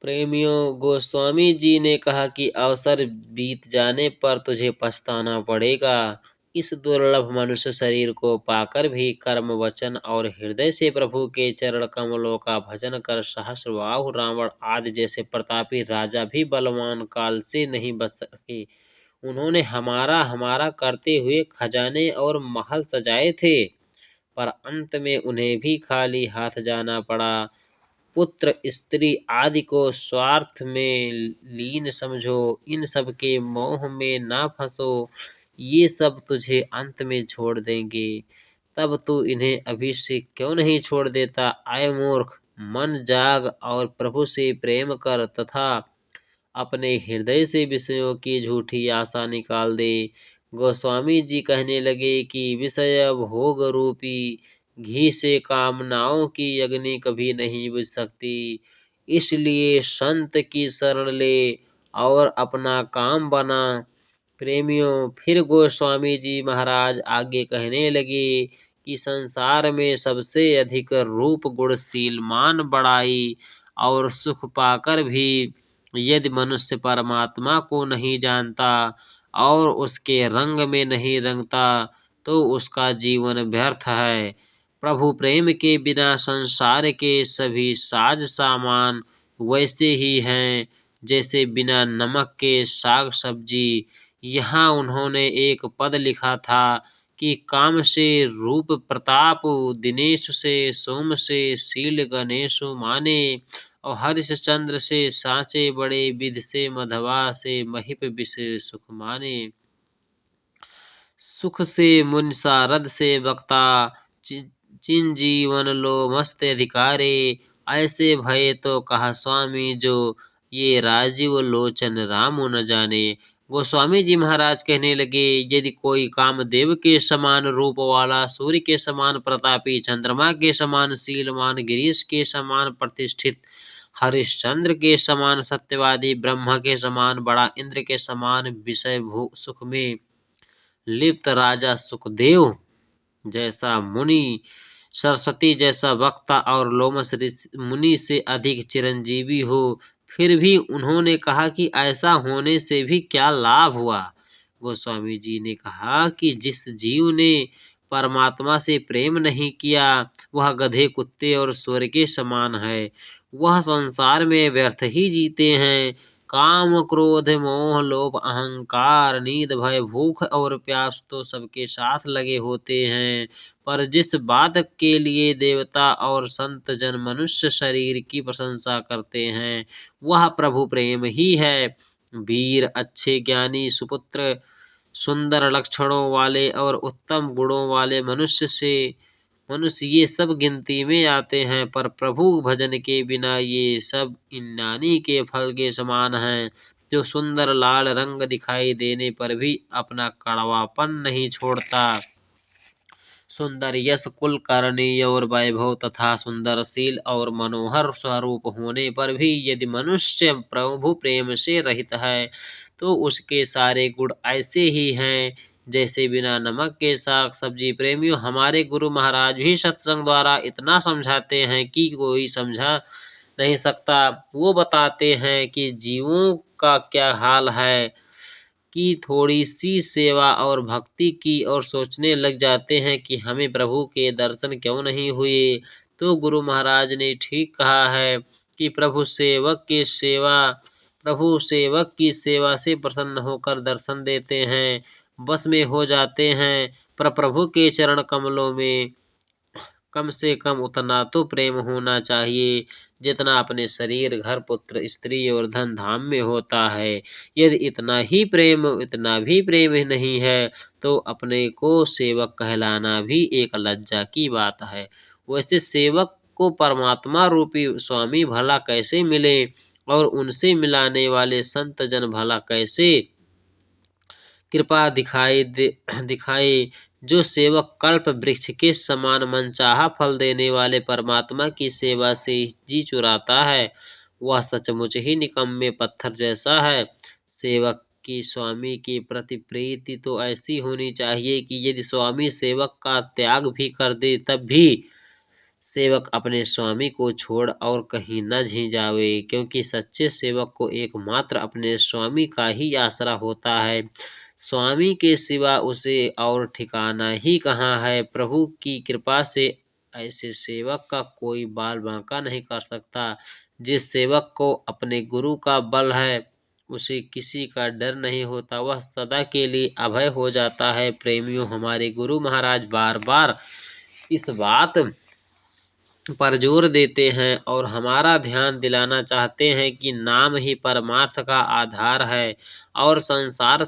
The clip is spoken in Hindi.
प्रेमियों, गोस्वामी जी ने कहा कि अवसर बीत जाने पर तुझे पछताना पड़ेगा। इस दुर्लभ मनुष्य शरीर को पाकर भी कर्म, वचन और हृदय से प्रभु के चरण कमलों का भजन कर सहस्रबाहु रावण आदि जैसे प्रतापी राजा भी बलवान काल से नहीं बच सके। उन्होंने हमारा हमारा करते हुए खजाने और महल सजाए थे, पर अंत में उन्हें भी खाली हाथ जाना पड़ा। पुत्र, स्त्री आदि को स्वार्थ में लीन समझो, इन सब के मोह में ना फंसो। ये सब तुझे अंत में छोड़ देंगे, तब तू इन्हें अभी से क्यों नहीं छोड़ देता? आय मूर्ख, मन जाग और प्रभु से प्रेम कर तथा अपने हृदय से विषयों की झूठी आशा निकाल दे। गोस्वामी जी कहने लगे कि विषय भोग रूपी घी से कामनाओं की अग्नि कभी नहीं बुझ सकती, इसलिए संत की शरण ले और अपना काम बना। प्रेमियों, फिर गोस्वामी जी महाराज आगे कहने लगे कि संसार में सबसे अधिक रूप गुणशील, मान बढ़ाई और सुख पाकर भी यदि मनुष्य परमात्मा को नहीं जानता और उसके रंग में नहीं रंगता, तो उसका जीवन व्यर्थ है। प्रभु प्रेम के बिना संसार के सभी साज सामान वैसे ही हैं जैसे बिना नमक के साग सब्जी। यहाँ उन्होंने एक पद लिखा था कि काम से रूप प्रताप, दिनेश से सोम से शील गणेश माने, और हरिश्चंद्र से साँचे बड़े, विधि से मधवा से महिप विषय सुख माने। सुख से मुन सारद से वक्ता, चिन जीवन लो मस्त अधिकारे। ऐसे भय तो कहा स्वामी जो, ये राजीव लोचन राम न जाने। गोस्वामी जी महाराज कहने लगे, यदि कोई कामदेव के समान रूप वाला, सूर्य के समान प्रतापी, चंद्रमा के समान शीलवान, गिरीश के समान प्रतिष्ठित, हरिश्चंद्र के समान सत्यवादी, ब्रह्मा के समान बड़ा, इंद्र के समान विषय सुख में लिप्त राजा सुखदेव जैसा मुनि, सरस्वती जैसा वक्ता और लोमस मुनि से अधिक चिरंजीवी हो, फिर भी उन्होंने कहा कि ऐसा होने से भी क्या लाभ हुआ? गोस्वामी जी ने कहा कि जिस जीव ने परमात्मा से प्रेम नहीं किया, वह गधे, कुत्ते और स्वर्ग के समान है। वह संसार में व्यर्थ ही जीते हैं। काम, क्रोध, मोह, लोभ, अहंकार, नींद, भय, भूख और प्यास तो सबके साथ लगे होते हैं, पर जिस बात के लिए देवता और संत जन मनुष्य शरीर की प्रशंसा करते हैं, वह प्रभु प्रेम ही है। वीर, अच्छे ज्ञानी, सुपुत्र, सुंदर लक्षणों वाले और उत्तम गुणों वाले मनुष्य ये सब गिनती में आते हैं, पर प्रभु भजन के बिना ये सब इन्नानी के फल के समान हैं, जो सुंदर लाल रंग दिखाई देने पर भी अपना कड़वापन नहीं छोड़ता। सुंदर यश, कुल, करणी और वैभव तथा सुंदरशील और मनोहर स्वरूप होने पर भी यदि मनुष्य प्रभु प्रेम से रहित है, तो उसके सारे गुण ऐसे ही हैं जैसे बिना नमक के साग सब्जी। प्रेमियों, हमारे गुरु महाराज भी सत्संग द्वारा इतना समझाते हैं कि कोई समझा नहीं सकता। वो बताते हैं कि जीवों का क्या हाल है कि थोड़ी सी सेवा और भक्ति की और सोचने लग जाते हैं कि हमें प्रभु के दर्शन क्यों नहीं हुए। तो गुरु महाराज ने ठीक कहा है कि प्रभु सेवक की सेवा से प्रसन्न होकर दर्शन देते हैं, बस में हो जाते हैं, पर प्रभु के चरण कमलों में कम से कम उतना तो प्रेम होना चाहिए जितना अपने शरीर, घर, पुत्र, स्त्री और धन धाम में होता है। यदि इतना भी प्रेम नहीं है, तो अपने को सेवक कहलाना भी एक लज्जा की बात है। वैसे सेवक को परमात्मा रूपी स्वामी भला कैसे मिले, और उनसे मिलाने वाले संत जन भला कैसे कृपा दिखाए। जो सेवक कल्प वृक्ष के समान मनचाहा फल देने वाले परमात्मा की सेवा से जी चुराता है, वह सचमुच ही निकम्मे पत्थर जैसा है। सेवक की स्वामी के प्रति प्रीति तो ऐसी होनी चाहिए कि यदि स्वामी सेवक का त्याग भी कर दे, तब भी सेवक अपने स्वामी को छोड़ और कहीं न जी जावे, क्योंकि सच्चे सेवक को एकमात्र अपने स्वामी का ही आसरा होता है। स्वामी के सिवा उसे और ठिकाना ही कहाँ है। प्रभु की कृपा से ऐसे सेवक का कोई बाल बांका नहीं कर सकता। जिस सेवक को अपने गुरु का बल है, उसे किसी का डर नहीं होता, वह सदा के लिए अभय हो जाता है। प्रेमियों, हमारे गुरु महाराज बार बार इस बात पर जोर देते हैं और हमारा ध्यान दिलाना चाहते हैं कि नाम ही परमार्थ का आधार है और संसार